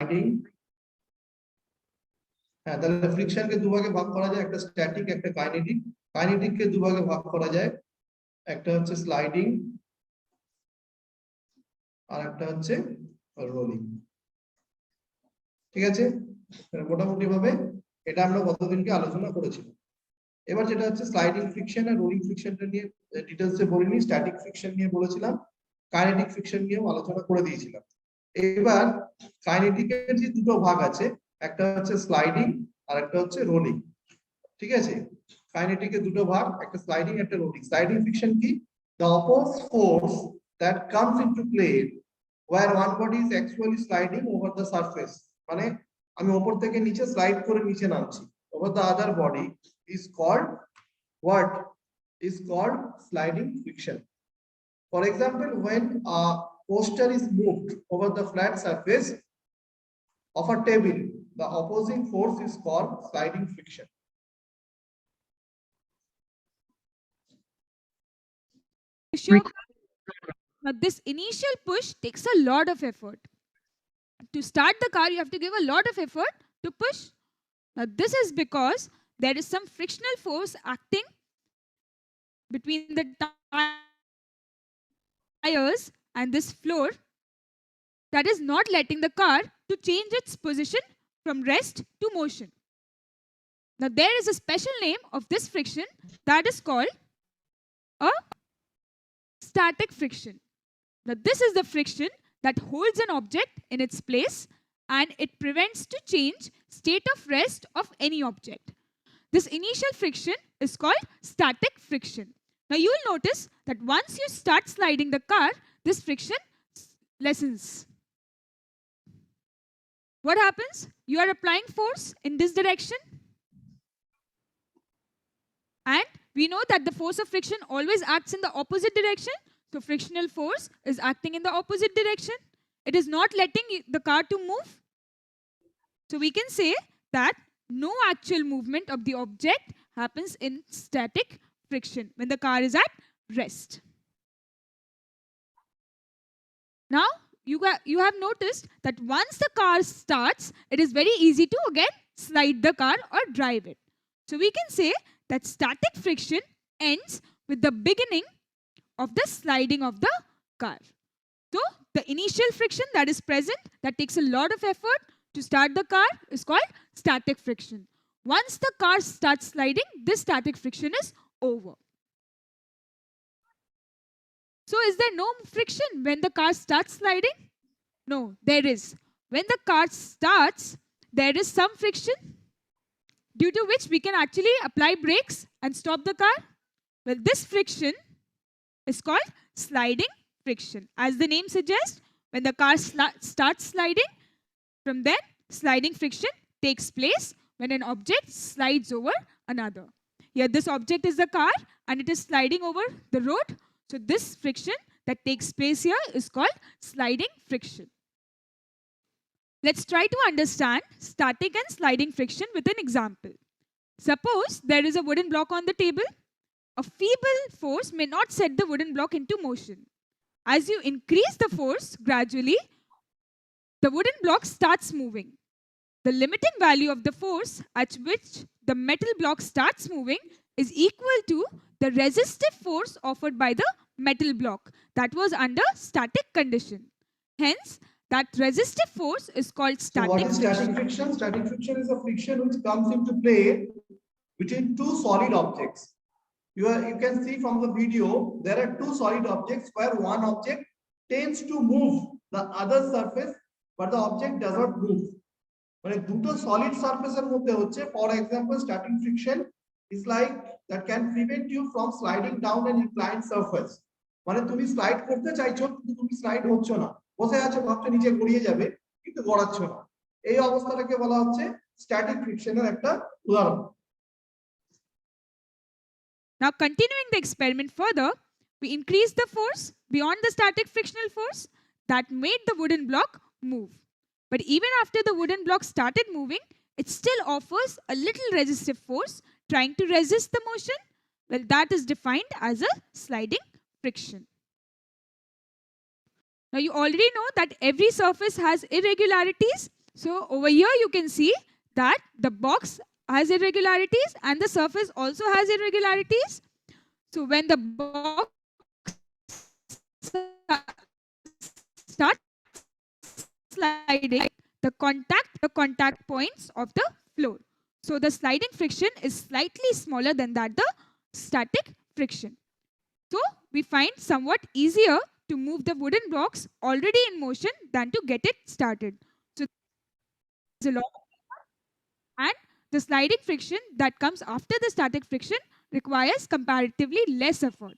Sliding. হ্যাঁ, তাহলে ফ্রিকশনকে দুভাগে ভাগ করা যায়, একটা স্ট্যাটিক একটা কাইনেটিক। কাইনেটিককে দুভাগে ভাগ করা যায়, একটা হচ্ছে স্লাইডিং আর একটা হচ্ছে রোলিং। ঠিক আছে, মোটামুটি ভাবে এটা আমরা গতদিনকে আলোচনা করেছিলাম। এবার যেটা হচ্ছে স্লাইডিং ফ্রিকশন আর রোলিং ফ্রিকশনটা নিয়ে ডিটেইলসে বলিনি, স্ট্যাটিক ফ্রিকশন নিয়ে বলেছিলাম, কাইনেটিক ফ্রিকশন নিয়েও আলোচনা করে দিয়েছিলাম। এবার কাইনেটিকের যে দুটো ভাগ আছে, একটা হচ্ছে স্লাইডিং আর একটা হচ্ছে রোলিং। ঠিক আছে, কাইনেটিকের দুটো ভাগ, একটা স্লাইডিং একটা রোলিং। স্লাইডিং ফ্রিকশন কি? The opposed force that comes into play where one body is actually sliding over the surface, মানে আমি উপর থেকে নিচে স্লাইড করে নিচে নামছি, over the other body is called what? Is called sliding friction. For example, when a coaster is moved over the flat surface of a table, the opposing force is called sliding friction. Now, this initial push takes a lot of effort. To start the car, you have to give a lot of effort to push. Now, this is because there is some frictional force acting between the tires and this floor that is not letting the car to change its position from rest to motion. Now, there is a special name of this friction that is called a static friction. Now, this is the friction that holds an object in its place and it prevents to change state of rest of any object. This initial friction is called static friction. Now, you will notice that once you start sliding the car, this friction lessens. What happens? You are applying force in this direction. And we know that the force of friction always acts in the opposite direction. So frictional force is acting in the opposite direction. It is not letting the car to move. So we can say that no actual movement of the object happens in static friction when the car is at rest. Now, you have noticed that once the car starts, it is very easy to again slide the car or drive it. So we can say that static friction ends with the beginning of the sliding of the car. So the initial friction that is present, that takes a lot of effort to start the car, is called static friction. Once the car starts sliding, this static friction is over. So is there no friction when the car starts sliding? No, there is. When the car starts, there is some friction due to which we can actually apply brakes and stop the car. Well, this friction is called sliding friction. As the name suggests, when the car starts sliding, from then sliding friction takes place when an object slides over another. Here this object is the car and it is sliding over the road. So this friction that takes place here is called sliding friction. Let's try to understand static and sliding friction with an example. Suppose there is a wooden block on the table. A feeble force may not set the wooden block into motion. As you increase the force gradually, the wooden block starts moving. The limiting value of the force at which the metal block starts moving is equal to the resistive force offered by the metal block that was under static condition. Hence, that resistive force is called static friction. So what is static friction? Static friction is a friction which comes into play between two solid objects. You can see from the video, there are two solid objects where one object tends to move the other surface, but the object does not move. মানে দুটো solid surface এর মধ্যে হচ্ছে, for example, static friction is like that can prevent you from sliding down an inclined surface. মানে তুমি slide করতে চাইছো কিন্তু তুমি স্লাইড হচ্ছ না, বসে আছো ভাবছো নিচে গড়িয়ে যাবে কিন্তু গড়াচ্ছ না, এই অবস্থাটাকে বলা হচ্ছে স্ট্যাটিক ফ্রিকশনের একটা উদাহরণ। Now, continuing the experiment further, we increase the force beyond the static frictional force that made the wooden block move. But even after the wooden block started moving, it still offers a little resistive force trying to resist the motion. Well, that is defined as a sliding friction. Now, you already know that every surface has irregularities So over here you can see that the box has irregularities and the surface also has irregularities. So when the box starts sliding, the contact points of the floor. So the sliding friction is slightly smaller than that the static friction. So we find somewhat easier to move the wooden blocks already in motion than to get it started. So there's a lot, and the sliding friction that comes after the static friction requires comparatively less effort.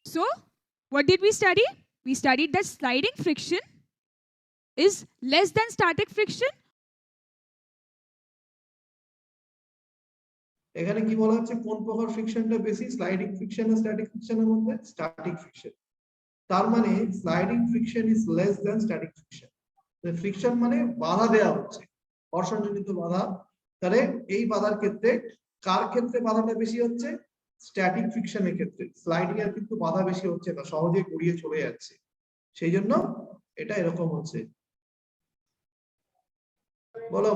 So what did we study? We studied that sliding friction is less than static friction. এখানে কি বলা হচ্ছে কোন প্রকার ফ্রিকশনটা বেশি, sliding friction আর static ফ্রিকশনের মধ্যে? Static friction. তার মানে sliding friction is less than static friction. Friction মানে বাধা দেওয়া হচ্ছে, ঘর্ষণজনিত বাধা। তাহলে এই বাধার ক্ষেত্রে কার ক্ষেত্রে বাধাটা বেশি হচ্ছে? স্ট্যাটিক ফ্রিকশনের ক্ষেত্রে। স্লাইডিং এর কিন্তু বাধা বেশি হচ্ছে না, সহজে গড়িয়ে চলে যাচ্ছে, সেই জন্য এটা এরকম হচ্ছে। বলো।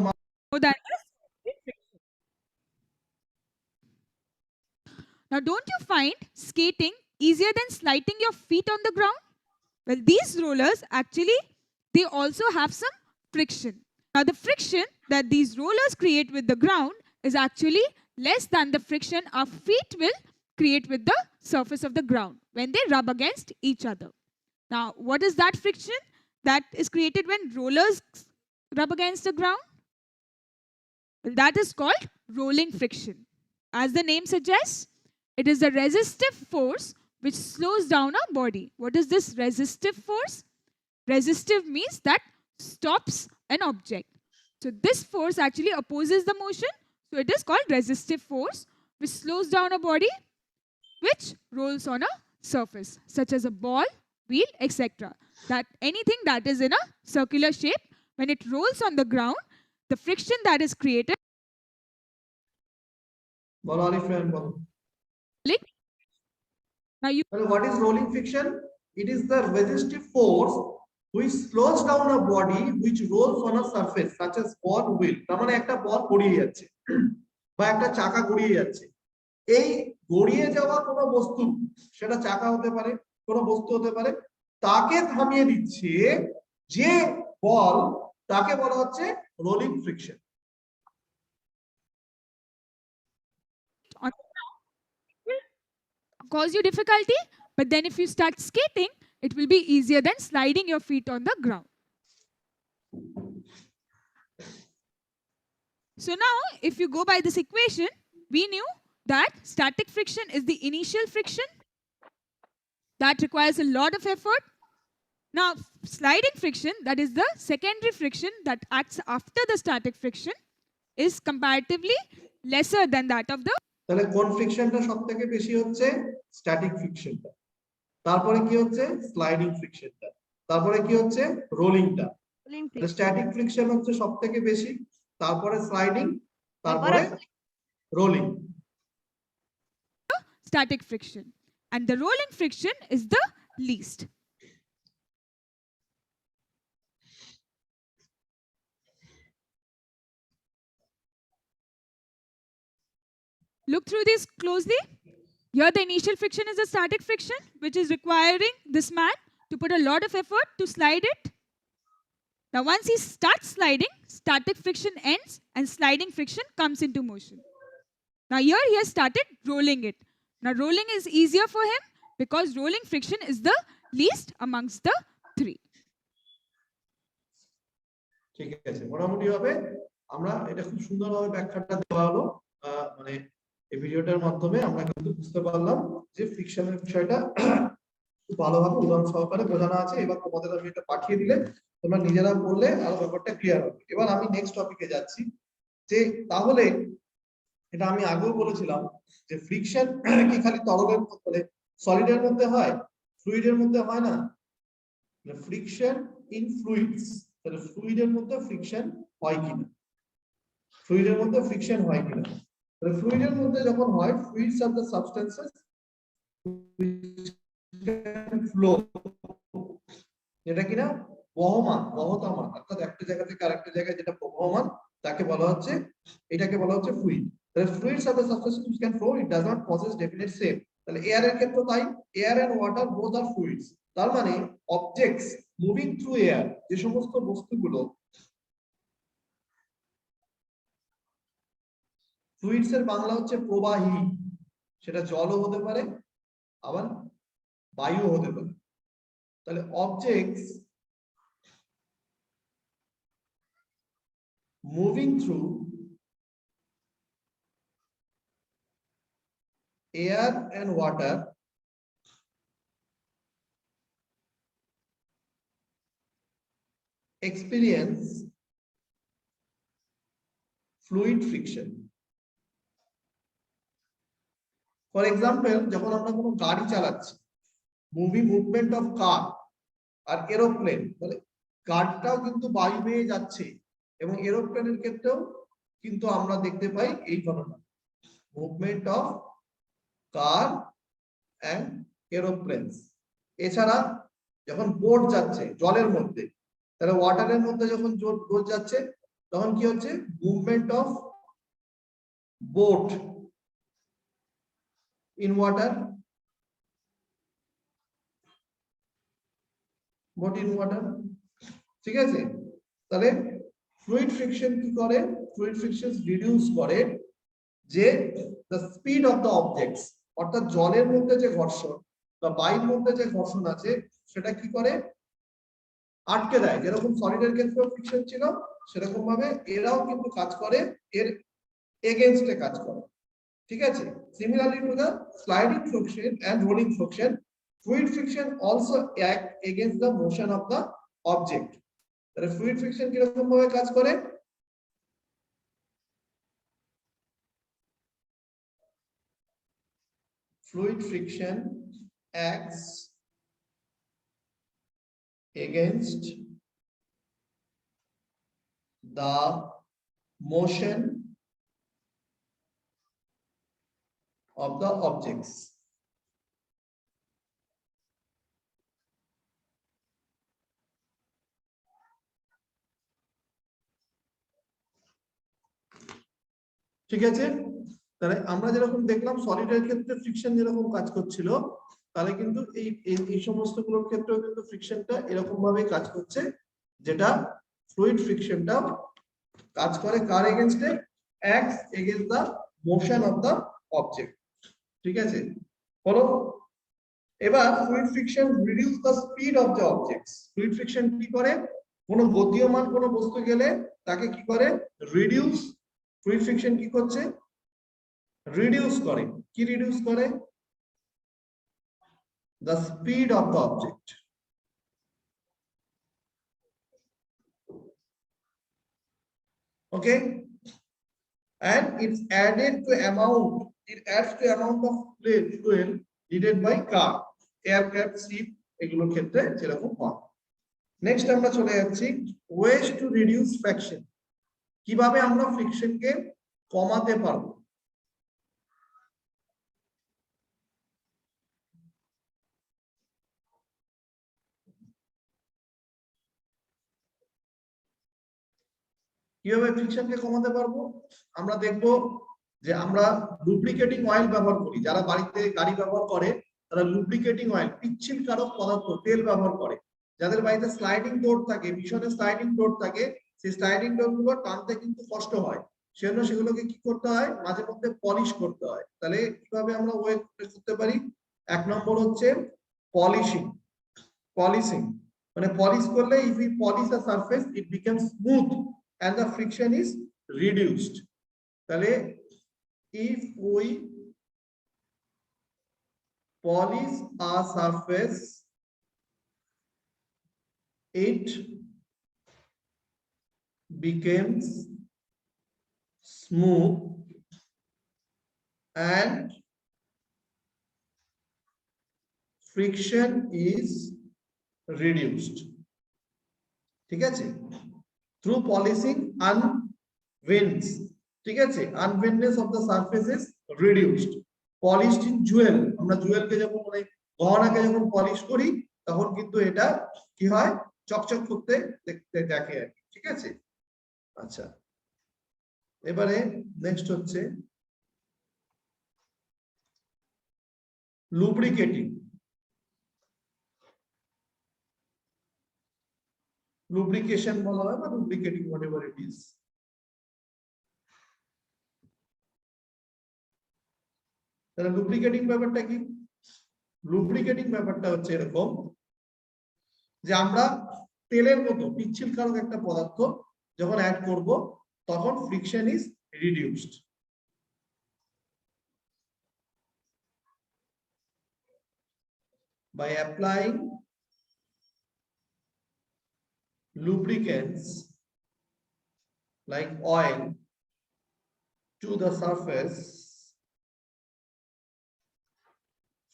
Now, don't you find skating easier than sliding your feet on the ground? Well, these rollers actually, they also have some friction. Now, the friction that these rollers create with the ground is actually less than the friction our feet will create with the surface of the ground when they rub against each other. Now, what is that friction that is created when rollers rub against the ground? Well, that is called rolling friction. As the name suggests, it is a resistive force which slows down our body. What is this resistive force? Resistive means that stops an object. So this force actually opposes the motion. So it is called resistive force, which slows down a body which rolls on a surface, such as a ball, wheel, etc. That anything that is in a circular shape, when it rolls on the ground, the friction that is created. Now you, what is rolling friction? It is the resistive force which slows down a body which rolls on a surface such as ball, wheel. তার মানে একটা বল গড়িয়ে যাচ্ছে বা একটা চাকা গড়িয়ে যাচ্ছে। এই গড়িয়ে যাওয়া কোনো বস্তু, সেটা চাকা হতে পারে, কোনো বস্তু হতে পারে, তাকে থামিয়ে দিচ্ছে যে বল, তাকে বলা হচ্ছে rolling friction. cause you difficulty, but then if you start skating, it will be easier than sliding your feet on the ground. So now, if you go by this equation, we knew that static friction is the initial friction that requires a lot of effort. Now, sliding friction, that is the secondary friction that acts after the static friction, is comparatively lesser than that of the. তাহলে কোন ফ্রিকশনটা সবথেকে বেশি হচ্ছে? Static ফ্রিকশনটা। তারপরে কি হচ্ছে? Sliding ফ্রিকশনটা। তারপরে কি হচ্ছে? রোলিংটা। স্ট্যাটিক ফ্রিকশন হচ্ছে সবথেকে বেশি, তারপরে স্লাইডিং, তারপরে rolling. Static friction, and the rolling friction is the least. Look through this closely. Here the initial friction is the static friction, which is requiring this man to put a lot of effort to slide it. Now once he starts sliding, static friction ends and sliding friction comes into motion. Now here he has started rolling it. Now rolling is easier for him because rolling friction is the least amongst the three. ঠিক আছে, মোটামুটি ভাবে আমরা এটা খুব সুন্দরভাবে ব্যাখ্যাটা দেওয়া হলো। মানে এই ভিডিওটার মাধ্যমে আমরা কিন্তু বুঝতে পারলাম যে ফ্রিকশনের বিষয়টা খুব ভালোভাবে উদাহরণ সহকারে বোঝানো আছে। এবার তোমাদের আমি এটা পাঠিয়ে দিলে তোমরা নিজেরা বললে আরো ব্যাপারটা ক্লিয়ার হবে। এবার আমি নেক্সট টপিকে যাচ্ছি, যে তাহলে এটা আমি আগেও বলেছিলাম যে ফ্রিকশন কি খালি তরলের মানে সলিডের মধ্যে হয়, ফ্লুইডের মধ্যে হয় না? ফ্রিকশন ইন ফ্লুইডস, তাহলে ফ্লুইডের মধ্যে ফ্রিকশন হয় কিনা, ফ্লুইডের মধ্যে ফ্রিকশন হয় কিনা? তাহলে ফ্লুইডের মধ্যে যখন হয়, fluids are the substances flow, এটা কিনা বহমান অর্থাৎ একটা জায়গা থেকে আরেকটা জায়গায় যেটা বহমান তাকে বলা হচ্ছে, এটাকে বলা হচ্ছে ফ্লুইড। তাহলে fluids are the substance which can flow, it does not possess definite shape। তাহলে এয়ার এর ক্ষেত্রে তাই, air and water both are fluids. তার মানে অবজেক্টস মুভিং থ্রু এয়ার, যে সমস্ত বস্তুগুলো ফ্লুইডস এর বাংলা হচ্ছে প্রবাহী, সেটা জলও হতে পারে আবার বায়ু হতে পারে। তাহলে objects moving through air and water experience fluid friction। For example, যখন আমরা কোনো গাড়ি চালাচ্ছি, মুভমেন্ট অফ কার আর এরোপ্লেন, তাহলে কারটাও কিন্তু বায়ু বেয়ে যাচ্ছে এবং এরোপ্লেনের ক্ষেত্রেও কিন্তু আমরা দেখতে পাই এই ঘটনা, মুভমেন্ট অফ কার অ্যান্ড এরোপ্লেনস। এছাড়া যখন বোট যাচ্ছে জলের মধ্যে, তাহলে ওয়াটারের মধ্যে যখন বোট যাচ্ছে তখন কি হচ্ছে, movement of boat in water, boat in water. ঠিক আছে, তাহলে ফ্লুইড ফ্রিকশন কি করে, ফ্লুইড ফ্রিকশন রিডিউস করে যে the speed of the objects, অর্থাৎ জলের মধ্যে যে ঘর্ষণ বা বায়ুর মধ্যে যে ঘর্ষণ আছে সেটা কি করে, আটকে দেয়। যেরকম সলিডের ক্ষেত্রে ফ্রিকশন ছিল সেরকম ভাবে এরাও কিন্তু কাজ করে, এর এগেইনস্টে কাজ করে। ঠিক আছে, similarly to the sliding friction and rolling friction, fluid friction also act against the motion of the object. তাহলে ফ্লুইড ফ্রিকশন কিরকম ভাবে কাজ করে, fluid friction acts against the motion of the objects। ঠিক আছে, তাহলে আমরা যেরকম দেখলাম সলিডের ক্ষেত্রে ফ্রিকশন যেরকম কাজ করছিল, তাহলে কিন্তু এই সমস্ত গুলোর ক্ষেত্রেও কিন্তু ফ্রিকশনটা এরকম ভাবে কাজ করছে, যেটা ফ্লুইড ফ্রিকশনটা কাজ করে কার এগেইনস্টে, acts against the motion of the object. ঠিক আছে, বলো এবার fluid friction reduce the speed of the objects. Fluid friction কি করে, কোনো গতিমান কোনো বস্তু গেলে তাকে কি করে, রিডিউস। ফ্লুইড ফ্রিকশন কি করছে, রিডিউস করে। কি রিডিউস করে, the speed of the object। okay, and it's added to amount, it adds to amount of fuel needed by car, aircraft, ship, এগুলোর ক্ষেত্রে যেরকম হয়। নেক্সট আমরা চলে যাচ্ছি ওয়েজ টু রিডিউস ফ্রিকশন, কিভাবে আমরা ফ্রিকশনকে কমাতে পারবো। কিভাবে ফ্রিকশনকে কমাতে পারবো, আমরা দেখবো যে আমরা লুব্রিকেটিং অয়েল ব্যবহার করি। যারা বাড়িতে গাড়ি ব্যবহার করে তারা লুব্রিকেটিং অয়েল, পিচ্ছিল কারক পদার্থ, তেল ব্যবহার করে। যাদের বাড়িতে স্লাইডিং ডোর থাকে, ভীষণ স্লাইডিং ডোর থাকে, সেই স্লাইডিং ডোর গুলো টানতে কিন্তু কষ্ট হয়, সেজন্য সেগুলোকে কি করতে হয়, মাঝে মধ্যে পলিশ করতে হয়। তাহলে কিভাবে আমরা ওয়েট করতে পারি, এক নম্বর হচ্ছে পলিশিং। পলিশিং মানে পলিশ করলে, if we polish a surface it becomes smooth and the friction is reduced। তাহলে if we polish a surface it becomes smooth and friction is reduced। ঠিক আছে, through polishing unwinds, ঠিক আছে, unwindness of the surface is reduced। polished in jewel, আমরা জুয়েলকে যখন মানে গহনাকে যখন polish করি তখন কিন্তু এটা কি হয়, চকচক করতে দেখতে দেখে আর কি, ঠিক আছে। আচ্ছা, এবারে নেক্সট হচ্ছে লুব্রিকেটিং। লুব্রিকেশন বলা হয় বা লুব্রিকেটিং, হোয়াটএভার ইট ইজ। তাহলে লুব্রিকেটিং ব্যাপারটা কি? লুব্রিকেটিং ব্যাপারটা হচ্ছে এরকম যে আমরা তেলের মতো পিচ্ছিলকারক একটা পদার্থ যখন অ্যাড করব তখন friction is reduced. By applying lubricants like oil to the surface,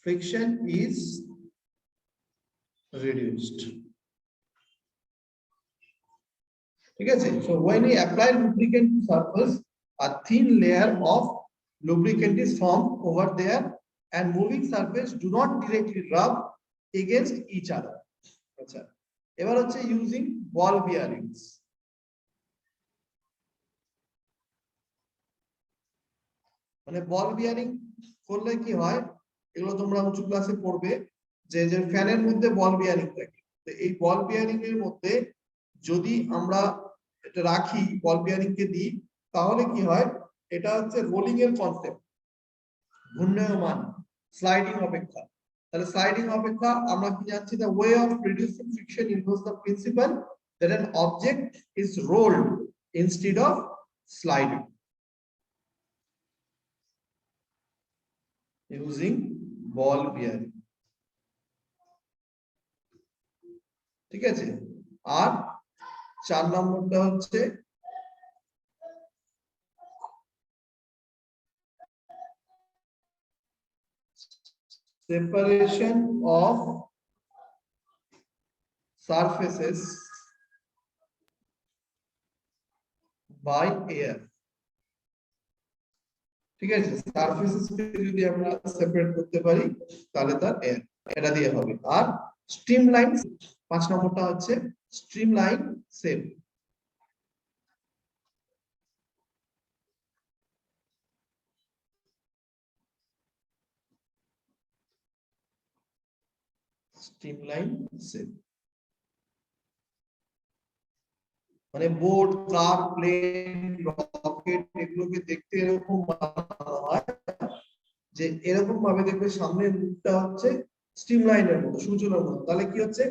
friction is reduced. Okay, so when we apply lubricant to surface, a thin layer of lubricant is formed over there, and moving surface do not directly rub against each other. আচ্ছা, এবার হচ্ছে using বল bearings. মানে বল bearing করলে কি হয়, এগুলো তোমরা উঁচু ক্লাসে পড়বে যে যে ফ্যানের মধ্যে বল বিয়ারিং থাকে। তো এই বল বিয়ারিং এর মধ্যে যদি আমরা এটা রাখি, বল বিয়ারিং কে দিই, তাহলে কি হয়, এটা হচ্ছে রোলিং এর কনসেপ্ট, ঘূর্ণায়মান, স্লাইডিং অপেক্ষা। তাহলে স্লাইডিং অপেক্ষা আমরা কি জানছি, the way of reducing friction involves the principle that an object is rolled instead of sliding using ball bearing, ঠিক আছে। আর 4 নম্বরটা হচ্ছে separation of surfaces by air, ঠিক আছে। সারফেসেস কে যদি আমরা সেপারেট করতে পারি তাহলে তার এয়ার, এটা দিয়ে হবে। আর স্ট্রিমলাইন, 5 নম্বরটা হচ্ছে স্ট্রিমলাইন শেপ। স্ট্রিমলাইন শেপ মানে বোর্ড, কার, প্লেন, রকেট এগুলোকে দেখতে এরকম বানানো হয় যে এরকম ভাবে দেখবে সামনের মুখটা হচ্ছে স্ট্রিমলাইনের মতো, সূচনার মতো। তাহলে কি হচ্ছে,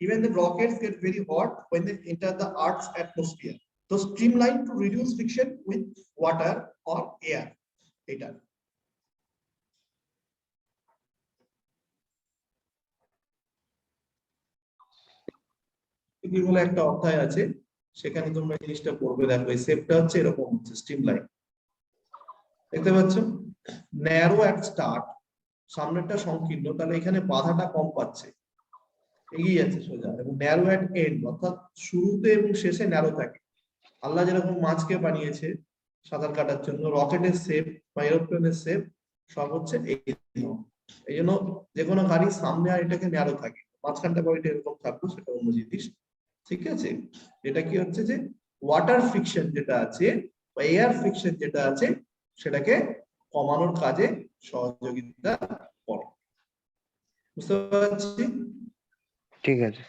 even the rockets get very hot when they enter the earth's atmosphere, so streamline to reduce friction with water or air, এটা। কি বলে একটা অধ্যায় আছে, সেখানে তোমরা জিনিসটা পড়বে। দেখো এই শেপটা হচ্ছে এরকম, হচ্ছে স্ট্রিমলাইন, দেখতে পাচ্ছ। ন্যারো অ্যাট স্টার্ট, সামনেরটা সংকীর্ণ, তাহলে এখানে বাধাটা কম পাচ্ছে, এগিয়ে যাচ্ছে সোজা। এবং ন্যারো অ্যাট এন্ড, অর্থাৎ শুরুতে এবং শেষে ন্যারো থাকে। আল্লাহ যেরকম মাছকে বানিয়েছে সাঁতার কাটার জন্য, রকেটের শেপ বা এরোপ্লেনের শেপ সব হচ্ছে এই জন্য যে কোনো গাড়ির সামনে আর এটাকে ন্যারো থাকে, মাঝখানটা বডিটা এরকম থাকবে, সেটা অন্য জিনিস, ঠিক আছে। এটা কি হচ্ছে যে ওয়াটার ফ্রিকশন যেটা আছে বা এয়ার ফ্রিকশন যেটা আছে সেটাকে কমানোর কাজে সহযোগিতা করে। বুঝতে পারছি? ঠিক আছে।